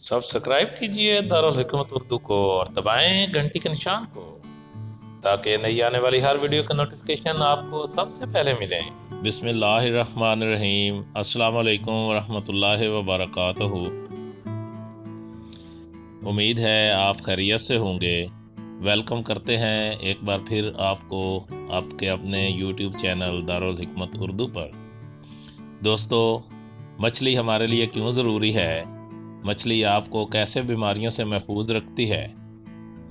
Subscribe कीजिए दारुल हिकमत उर्दू को और दबाएं घंटी के निशान को ताकि नई आने वाली हर वीडियो का नोटिफिकेशन आपको सबसे पहले मिले। बिस्मिल्लाहिर्रहमानिर्रहीम। अस्सलाम वालेकुम वरहमतुल्लाहि वबरकातुहू। उम्मीद है आप खैरियत से होंगे। वेलकम करते हैं एक बार फिर आपको आपके अपने YouTube चैनल दारुल हिकमत उर्दू पर। दोस्तों, मछली हमारे लिए क्यों ज़रूरी है? मछली आपको कैसे बीमारियों से महफूज रखती है?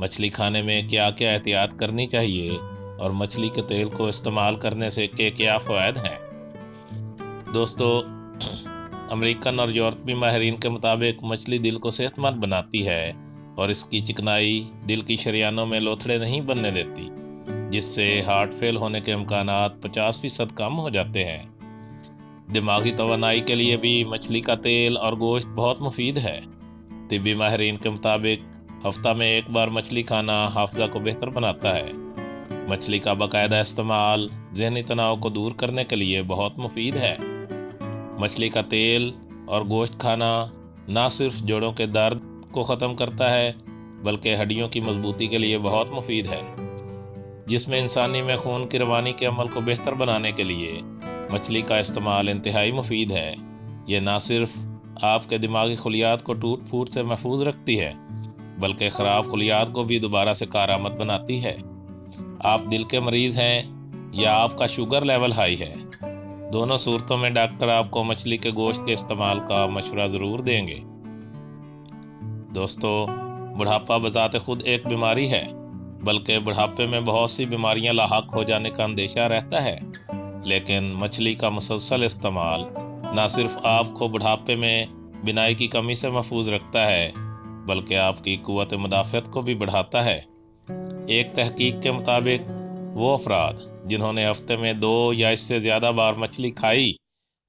मछली खाने में क्या क्या एहतियात करनी चाहिए और मछली के तेल को इस्तेमाल करने से क्या फ़ायदे हैं? दोस्तों, अमेरिकन और यूरोपीय माहिरीन के मुताबिक मछली दिल को सेहतमंद बनाती है और इसकी चिकनाई दिल की शरियानों में लोथड़े नहीं बनने देती, जिससे हार्ट फेल होने के इम्कानात 50% कम हो जाते हैं। दिमागी तवानाई के लिए भी मछली का तेल और गोश्त बहुत मुफीद है। तिब्बी माहिरीन के मुताबिक हफ्ता में एक बार मछली खाना हाफजा को बेहतर बनाता है। मछली का बाकायदा इस्तेमाल ज़हनी तनाव को दूर करने के लिए बहुत मुफीद है। मछली का तेल और गोश्त खाना ना सिर्फ जोड़ों के दर्द को ख़त्म करता है बल्कि हड्डियों की मजबूती के लिए बहुत मुफीद है। जिसमें इंसानी में खून की रवानी के अमल को बेहतर बनाने के लिए मछली का इस्तेमाल इंतहाई मुफीद है। ये ना सिर्फ आपके दिमागी खुलियात को टूट फूट से महफूज रखती है बल्कि ख़राब खुलियात को भी दोबारा से कारआमद बनाती है। आप दिल के मरीज़ हैं या आपका शुगर लेवल हाई है, दोनों सूरतों में डॉक्टर आपको मछली के गोश्त के इस्तेमाल का मशवरा ज़रूर देंगे। दोस्तों, बुढ़ापा बज़ाते खुद एक बीमारी है, बल्कि बुढ़ापे में बहुत सी बीमारियां लाहक हो जाने का अंदेशा रहता है। लेकिन मछली का मुसलसल इस्तेमाल न सिर्फ आपको बुढ़ापे में बिनाई की कमी से महफूज रखता है बल्कि आपकी कुव्वत मुदाफ़त को भी बढ़ाता है। एक तहकीक के मुताबिक वो अफराद जिन्होंने हफ्ते में 2 या इससे ज़्यादा बार मछली खाई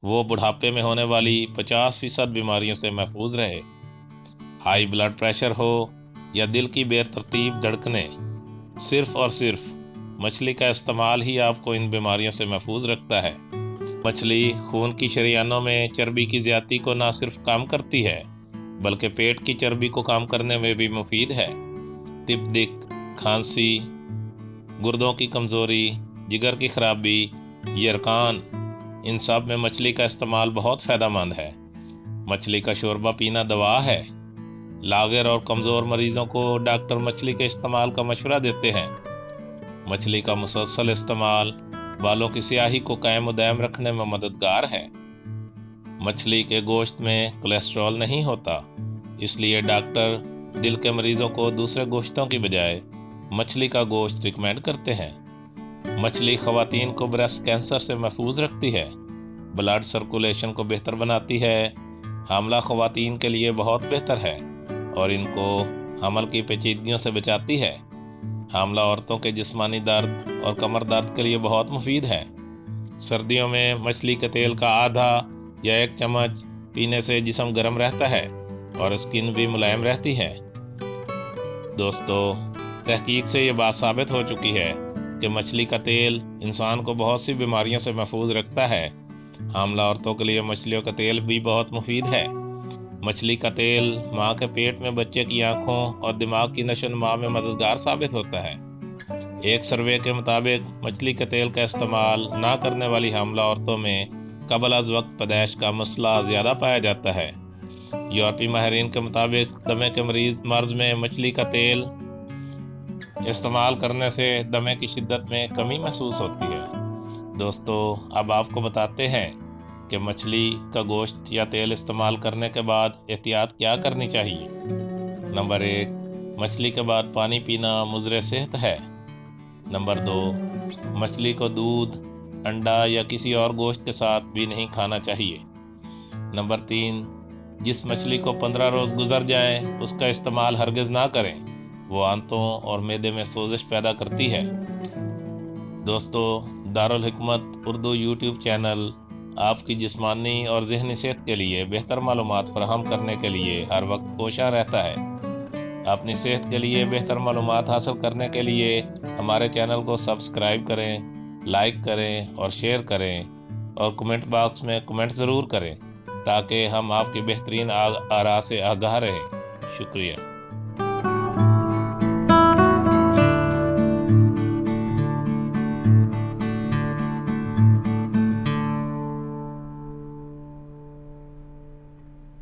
वो बुढ़ापे में होने वाली 50% बीमारियों से महफूज रहे। हाई ब्लड प्रेशर हो या दिल की बेतरतीब धड़कने, सिर्फ और सिर्फ मछली का इस्तेमाल ही आपको इन बीमारियों से महफूज रखता है। मछली खून की शरियानों में चर्बी की ज़्यादती को ना सिर्फ कम करती है बल्कि पेट की चर्बी को कम करने में भी मुफीद है। तिब्दिक, खांसी, गुर्दों की कमज़ोरी, जिगर की खराबी, यरकान, इन सब में मछली का इस्तेमाल बहुत फ़ायदेमंद है। मछली का शोरबा पीना दवा है। लागर और कमज़ोर मरीज़ों को डॉक्टर मछली के इस्तेमाल का मशवरा देते हैं। मछली का मुसलसल इस्तेमाल बालों की स्याही को कायम दायम रखने में मददगार है। मछली के गोश्त में कोलेस्ट्रॉल नहीं होता, इसलिए डॉक्टर दिल के मरीजों को दूसरे गोश्तों की बजाय मछली का गोश्त रिकमेंड करते हैं। मछली ख़वातीन को ब्रेस्ट कैंसर से महफूज रखती है, ब्लड सर्कुलेशन को बेहतर बनाती है, हामला ख़वातीन के लिए बहुत बेहतर है और इनको हमल की पेचीदगियों से बचाती है। हामला औरतों के जिस्मानी दर्द और कमर दर्द के लिए बहुत मुफीद है। सर्दियों में मछली के तेल का आधा या 1 चम्मच पीने से जिस्म गर्म रहता है और स्किन भी मुलायम रहती है। दोस्तों, तहकीक से ये बात साबित हो चुकी है कि मछली का तेल इंसान को बहुत सी बीमारियों से महफूज रखता है। हामला औरतों के लिए मछलियों का तेल भी बहुत मुफीद है। मछली का तेल माँ के पेट में बच्चे की आंखों और दिमाग की नशोनुमा में मददगार साबित होता है। एक सर्वे के मुताबिक मछली के तेल का इस्तेमाल ना करने वाली हामला औरतों में क़ब्ल अज़ वक्त पैदाइश का मसला ज़्यादा पाया जाता है। यूरोपीय माहिरीन के मुताबिक दमे के मर्ज में मछली का तेल इस्तेमाल करने से दमे की शिद्दत में कमी महसूस होती है। दोस्तों, अब आपको बताते हैं कि मछली का गोश्त या तेल इस्तेमाल करने के बाद एहतियात क्या करनी चाहिए। नंबर 1, मछली के बाद पानी पीना मुज़र सेहत है। नंबर 2, मछली को दूध, अंडा या किसी और गोश्त के साथ भी नहीं खाना चाहिए। नंबर 3, जिस मछली को 15 रोज़ गुजर जाए उसका इस्तेमाल हरगिज़ ना करें, वो आंतों और मैदे में सोजिश पैदा करती है। दोस्तों, दारुल हिकमत उर्दू YouTube चैनल आपकी जिस्मानी और ज़हनी सेहत के लिए बेहतर मालूमात फराहम करने के लिए हर वक्त कोशा रहता है। अपनी सेहत के लिए बेहतर मालूमात हासिल करने के लिए हमारे चैनल को सब्सक्राइब करें, लाइक करें और शेयर करें और कमेंट बॉक्स में कमेंट ज़रूर करें ताकि हम आपकी बेहतरीन आरा से आगाह रहें। شکریہ۔